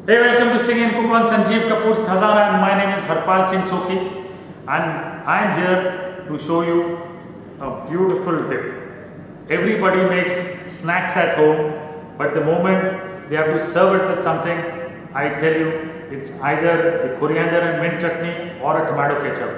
Hey, welcome to Sing and Cook on Sanjeev Kapoor's Khazana, and my name is Harpal Sokhi, and I am here to show you a beautiful tip. Everybody makes snacks at home, but the moment they have to serve it with something, I tell you, it's either the coriander and mint chutney or a tomato ketchup.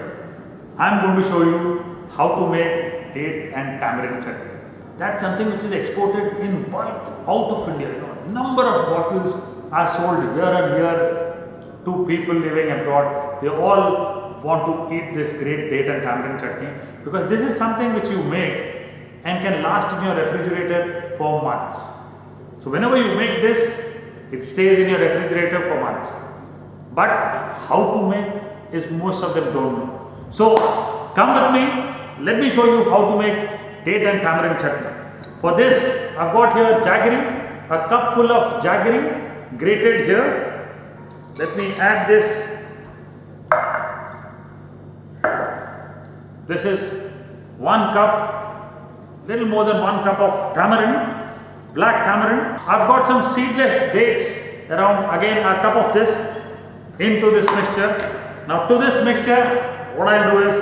I'm going to show you how to make date and tamarind chutney. That's something which is exported in bulk out of India. Number of bottles are sold here and here to people living abroad. They all want to eat this great date and tamarind chutney because this is something which you make and can last in your refrigerator for months. So whenever you make this, it stays in your refrigerator for months. But how to make is most of them don't know. So come with me, let me show you how to make date and tamarind chutney. For this, I've got here jaggery, a cup full of jaggery grated here. Let me add this. This is 1 cup, little more than 1 cup of tamarind, black tamarind. I've got some seedless dates around, again a cup of this into this mixture. Now to this mixture, what I'll do is,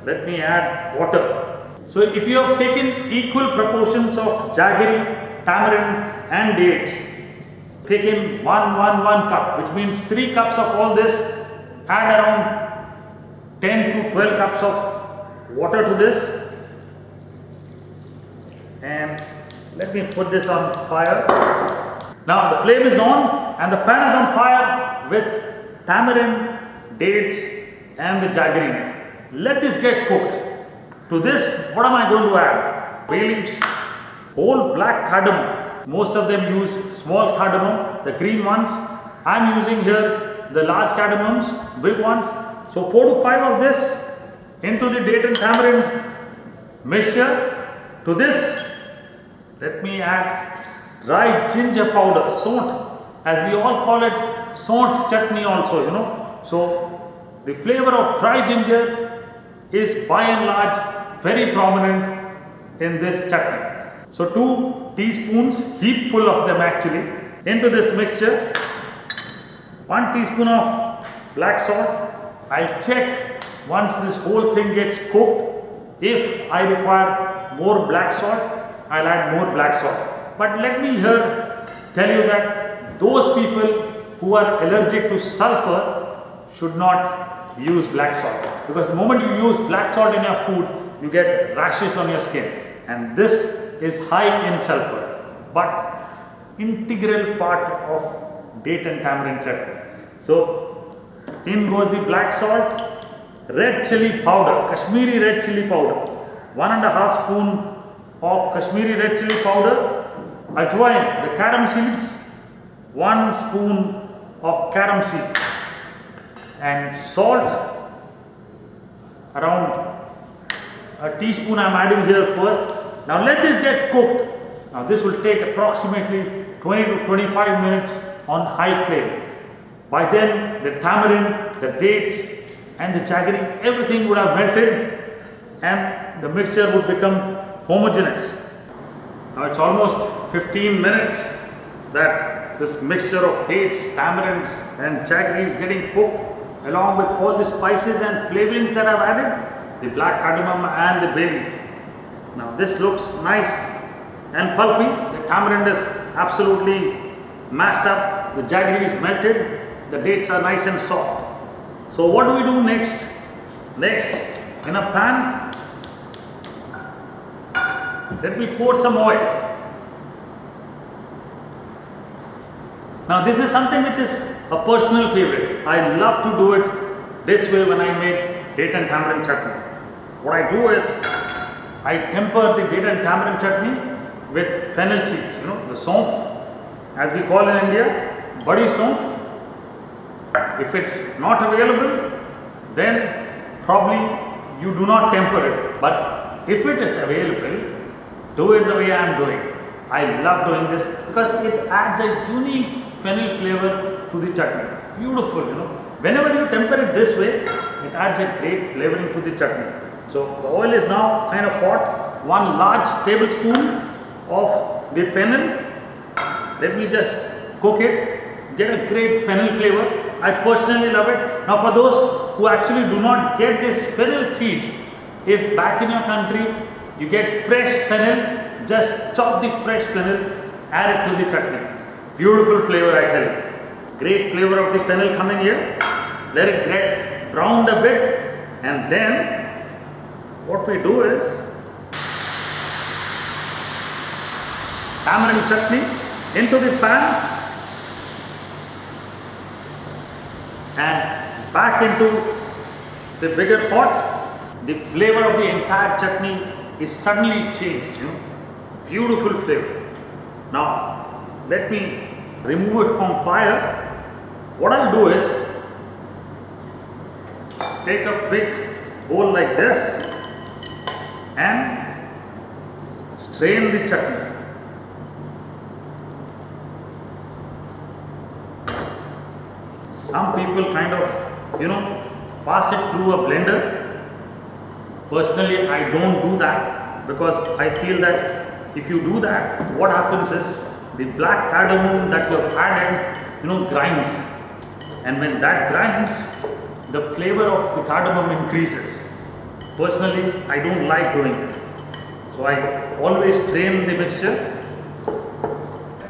let me add water. So if you have taken equal proportions of jaggery, tamarind and dates, take in 1 cup, which means 3 cups of all this, add around 10 to 12 cups of water to this, and let me put this on fire. Now the flame is on and the pan is on fire with tamarind, dates and the jaggery. Let this get cooked. To this, what am I going to add? Bay leaves, whole black cardamom. Most of them use small cardamom, the green ones. I am using here the large cardamoms, big ones. So 4 to 5 of this into the date and tamarind mixture. To this, let me add dry ginger powder, sont, as we all call it, sont chutney also, So the flavor of dry ginger is by and large very prominent in this chutney. So 2 teaspoons, heap full of them actually, into this mixture. 1 teaspoon of black salt. I'll check once this whole thing gets cooked. If I require more black salt, I'll add more black salt. But let me here tell you that those people who are allergic to sulfur should not use black salt, because the moment you use black salt in your food, you get rashes on your skin, and this is high in sulfur, but integral part of date and tamarind chutney. So in goes the black salt, red chili powder, Kashmiri red chili powder, 1.5 spoon of Kashmiri red chili powder, ajwain, the carom seeds, 1 spoon of carom seeds, and salt, around a teaspoon I am adding here first. Now let this get cooked. Now this will take approximately 20 to 25 minutes on high flame. By then the tamarind, the dates and the jaggery, everything would have melted and the mixture would become homogeneous. Now it's almost 15 minutes that this mixture of dates, tamarinds and jaggery is getting cooked, along with all the spices and flavorings that I've added, the black cardamom and the bay leaf. Now this looks nice and pulpy. The tamarind is absolutely mashed up, the jaggery is melted, the dates are nice and soft. So what do we do next? Next, in a pan, let me pour some oil. Now this is something which is a personal favorite. I love to do it this way when I make date and tamarind chutney. What I do is, I temper the date and tamarind chutney with fennel seeds, the saunf, as we call in India, badi saunf. If it's not available, then probably you do not temper it. But if it is available, do it the way I am doing. I love doing this because it adds a unique fennel flavor to the chutney. Beautiful, Whenever you temper it this way, it adds a great flavoring to the chutney. So the oil is now kind of hot. 1 large tablespoon of the fennel. Let me just cook it. get a great fennel flavor. I personally love it. Now for those who actually do not get this fennel seeds, if back in your country you get fresh fennel, just chop the fresh fennel, add it to the chutney. Beautiful flavor, I tell you. Great flavor of the fennel coming here. Let it get browned a bit, and then what we do is tamarind chutney into the pan and back into the bigger pot. The flavor of the entire chutney is suddenly changed, Beautiful flavor. Now, let me remove it from fire. What I'll do is take a big bowl like this and strain the chutney. Some people kind of, pass it through a blender. Personally, I don't do that because I feel that if you do that, what happens is the black cardamom that you have added, grinds. And when that grinds, the flavor of the cardamom increases. Personally, I don't like doing it. So I always strain the mixture.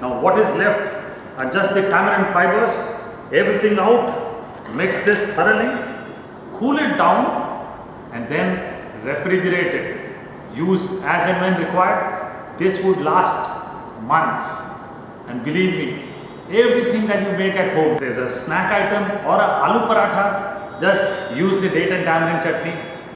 Now what is left are just the tamarind fibers. Everything out, mix this thoroughly, cool it down, and then refrigerate it. Use as and when required. This would last months. And believe me, everything that you make at home, there's a snack item or a aloo paratha, just use the date and tamarind chutney.